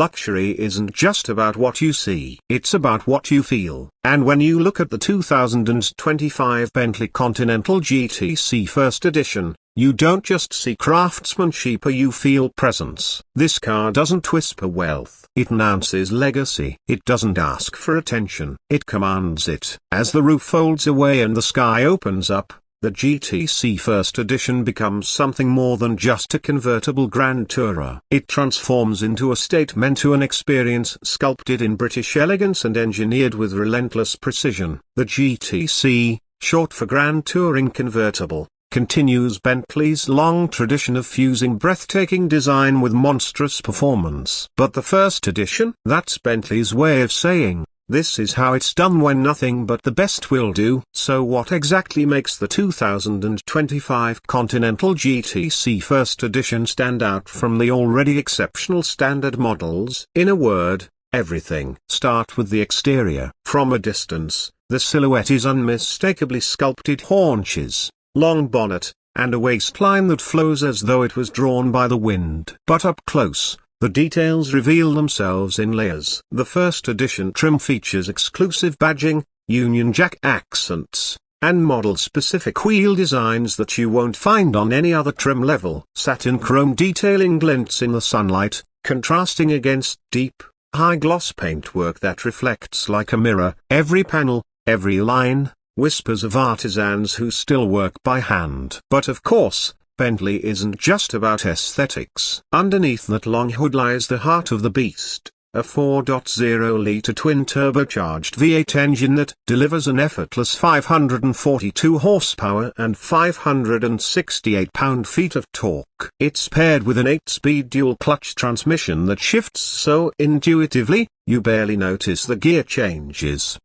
Luxury isn't just about what you see. It's about what you feel. And when you look at the 2025 Bentley Continental GTC First Edition, you don't just see craftsmanship, you feel presence. This car doesn't whisper wealth. It announces legacy. It doesn't ask for attention. It commands it. As the roof folds away and the sky opens up, the GTC First Edition becomes something more than just a convertible grand tourer. It transforms into a statement, to an experience sculpted in British elegance and engineered with relentless precision. The GTC, short for Grand Touring Convertible, continues Bentley's long tradition of fusing breathtaking design with monstrous performance. But the First Edition? That's Bentley's way of saying, this is how it's done when nothing but the best will do. So what exactly makes the 2025 Continental GTC First Edition stand out from the already exceptional standard models? In a word, everything. Start with the exterior. From a distance, the silhouette is unmistakably sculpted haunches, long bonnet, and a waistline that flows as though it was drawn by the wind. But up close, the details reveal themselves in layers. The First Edition trim features exclusive badging, Union Jack accents, and model-specific wheel designs that you won't find on any other trim level. Satin chrome detailing glints in the sunlight, contrasting against deep, high-gloss paintwork that reflects like a mirror. Every panel, every line, whispers of artisans who still work by hand. But of course, Bentley isn't just about aesthetics. Underneath that long hood lies the heart of the beast, a 4.0-litre twin-turbocharged V8 engine that delivers an effortless 542 horsepower and 568 pound-feet of torque. It's paired with an 8-speed dual-clutch transmission that shifts so intuitively, you barely notice the gear changes.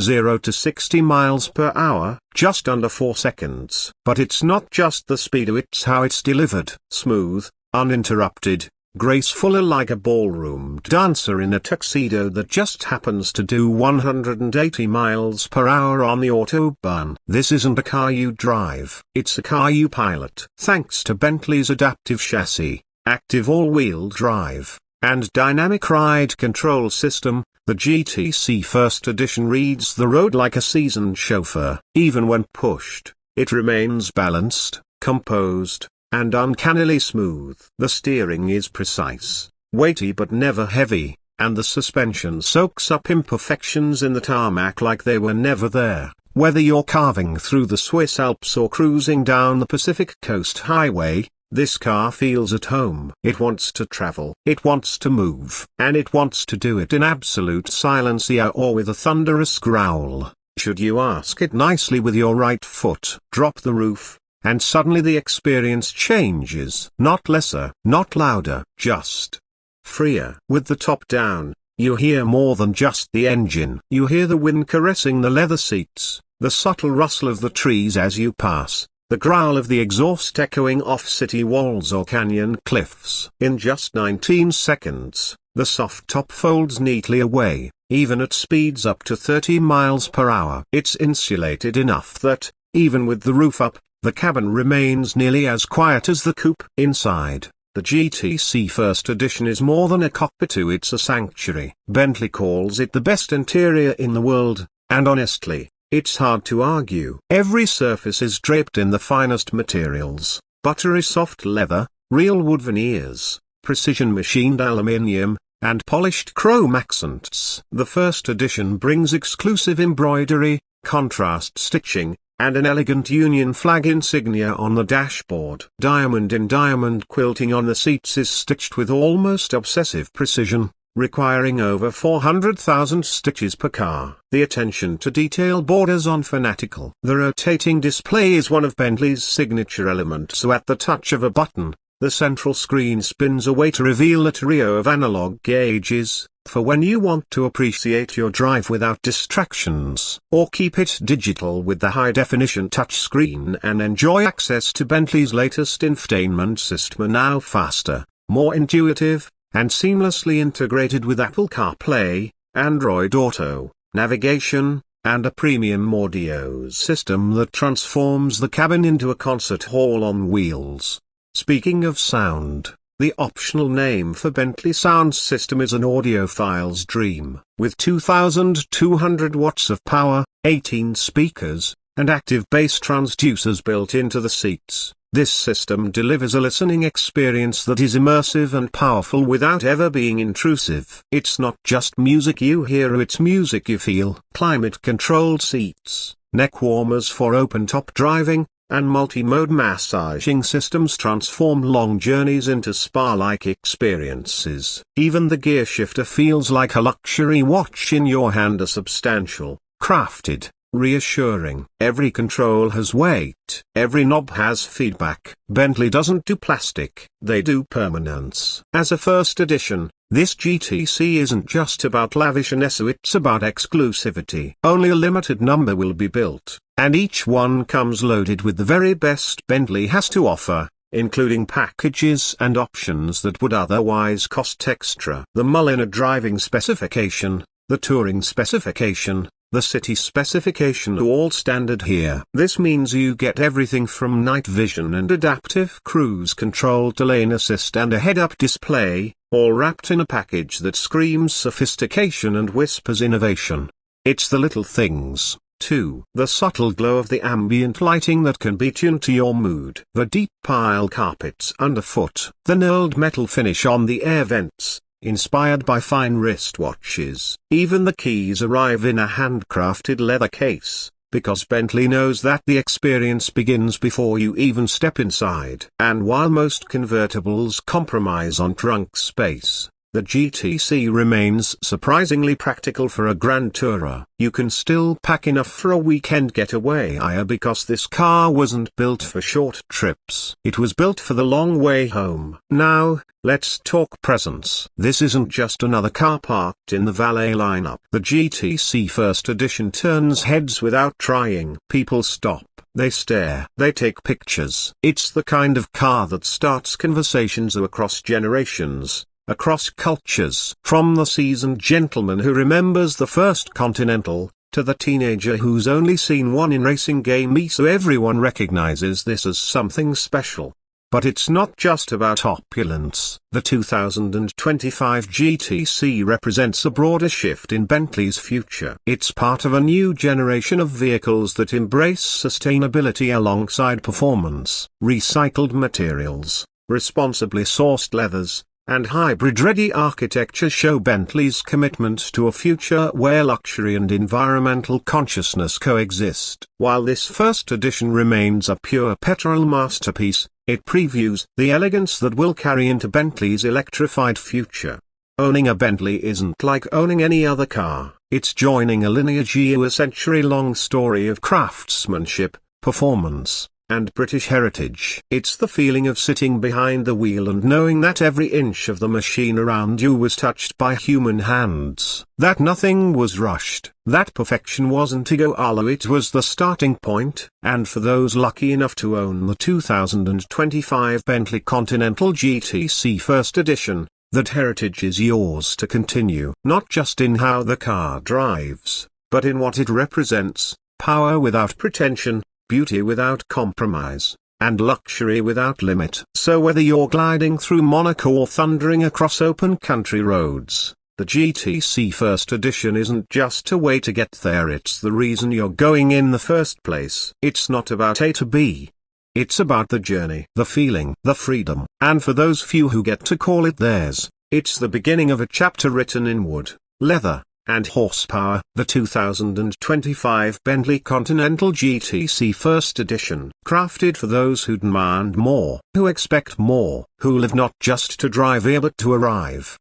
0 to 60 miles per hour, just under 4 seconds. But it's not just the speed, it's how it's delivered. Smooth, uninterrupted, graceful, like a ballroom dancer in a tuxedo that just happens to do 180 miles per hour on the autobahn. This isn't a car you drive, it's a car you pilot. Thanks to Bentley's adaptive chassis, active all-wheel drive, and dynamic ride control system, the GTC First Edition reads the road like a seasoned chauffeur. Even when pushed, it remains balanced, composed, and uncannily smooth. The steering is precise, weighty but never heavy, and the suspension soaks up imperfections in the tarmac like they were never there. Whether you're carving through the Swiss Alps or cruising down the Pacific Coast Highway, this car feels at home. It wants to travel, it wants to move, and it wants to do it in absolute silence, or with a thunderous growl. Should you ask it nicely with your right foot? Drop the roof, and suddenly the experience changes. Not lesser, not louder, just freer. With the top down, you hear more than just the engine. You hear the wind caressing the leather seats, the subtle rustle of the trees as you pass, the growl of the exhaust echoing off city walls or canyon cliffs. In just 19 seconds, the soft top folds neatly away, even at speeds up to 30 miles per hour. It's insulated enough that, even with the roof up, the cabin remains nearly as quiet as the coupe. Inside, the GTC First Edition is more than a cockpit, it's a sanctuary. Bentley calls it the best interior in the world, and honestly, it's hard to argue. Every surface is draped in the finest materials: buttery soft leather, real wood veneers, precision machined aluminium, and polished chrome accents. The First Edition brings exclusive embroidery, contrast stitching, and an elegant Union flag insignia on the dashboard. Diamond quilting on the seats is stitched with almost obsessive precision, requiring over 400,000 stitches per car. The attention to detail borders on fanatical. The rotating display is one of Bentley's signature elements, so at the touch of a button, the central screen spins away to reveal a trio of analog gauges, for when you want to appreciate your drive without distractions, or keep it digital with the high-definition touchscreen and enjoy access to Bentley's latest infotainment system, now faster, more intuitive, and seamlessly integrated with Apple CarPlay, Android Auto, navigation, and a premium audio system that transforms the cabin into a concert hall on wheels. Speaking of sound, The optional name for Bentley sound system is an audiophile's dream. With 2,200 watts of power, 18 speakers, and active bass transducers built into the seats, this system delivers a listening experience that is immersive and powerful without ever being intrusive. It's not just music you hear, it's music you feel. Climate-controlled seats, neck warmers for open-top driving, and multi-mode massaging systems transform long journeys into spa-like experiences. Even the gear shifter feels like a luxury watch in your hand, a substantial, crafted, reassuring. Every control has weight, every knob has feedback. Bentley doesn't do plastic, they do permanence. As a first edition, this GTC isn't just about lavishness, it's about exclusivity. Only a limited number will be built, and each one comes loaded with the very best Bentley has to offer, including packages and options that would otherwise cost extra. The Mulliner driving specification, the touring specification, the city specification are all standard here. This means you get everything from night vision and adaptive cruise control to lane assist and a head-up display, all wrapped in a package that screams sophistication and whispers innovation. It's the little things, too. The subtle glow of the ambient lighting that can be tuned to your mood. The deep pile carpets underfoot. The knurled metal finish on the air vents, inspired by fine wristwatches. Even the keys arrive in a handcrafted leather case, because Bentley knows that the experience begins before you even step inside. And while most convertibles compromise on trunk space, the GTC remains surprisingly practical for a grand tourer. You can still pack enough for a weekend getaway because this car wasn't built for short trips. It was built for the long way home. Now, let's talk presence. This isn't just another car parked in the valet lineup. The GTC First Edition turns heads without trying. People stop, they stare, they take pictures. It's the kind of car that starts conversations across generations, across cultures. From the seasoned gentleman who remembers the first Continental, to the teenager who's only seen one in racing game, so everyone recognizes this as something special. But it's not just about opulence. The 2025 GTC represents a broader shift in Bentley's future. It's part of a new generation of vehicles that embrace sustainability alongside performance. Recycled materials, responsibly sourced leathers, and hybrid-ready architecture show Bentley's commitment to a future where luxury and environmental consciousness coexist. While this first edition remains a pure petrol masterpiece, it previews the elegance that will carry into Bentley's electrified future. Owning a Bentley isn't like owning any other car, it's joining a lineage of a century-long story of craftsmanship, performance, and British heritage. It's the feeling of sitting behind the wheel and knowing that every inch of the machine around you was touched by human hands, that nothing was rushed, that perfection wasn't ego, it was the starting point. And for those lucky enough to own the 2025 Bentley Continental GTC First Edition, that heritage is yours to continue. Not just in how the car drives, but in what it represents: power without pretension, beauty without compromise, and luxury without limit. So whether you're gliding through Monaco or thundering across open country roads, the GTC First Edition isn't just a way to get there, it's the reason you're going in the first place. It's not about A to B. It's about the journey, the feeling, the freedom. And for those few who get to call it theirs, it's the beginning of a chapter written in wood, leather, and horsepower. The 2025 Bentley Continental GTC First Edition, crafted for those who demand more, who expect more, who live not just to drive here but to arrive.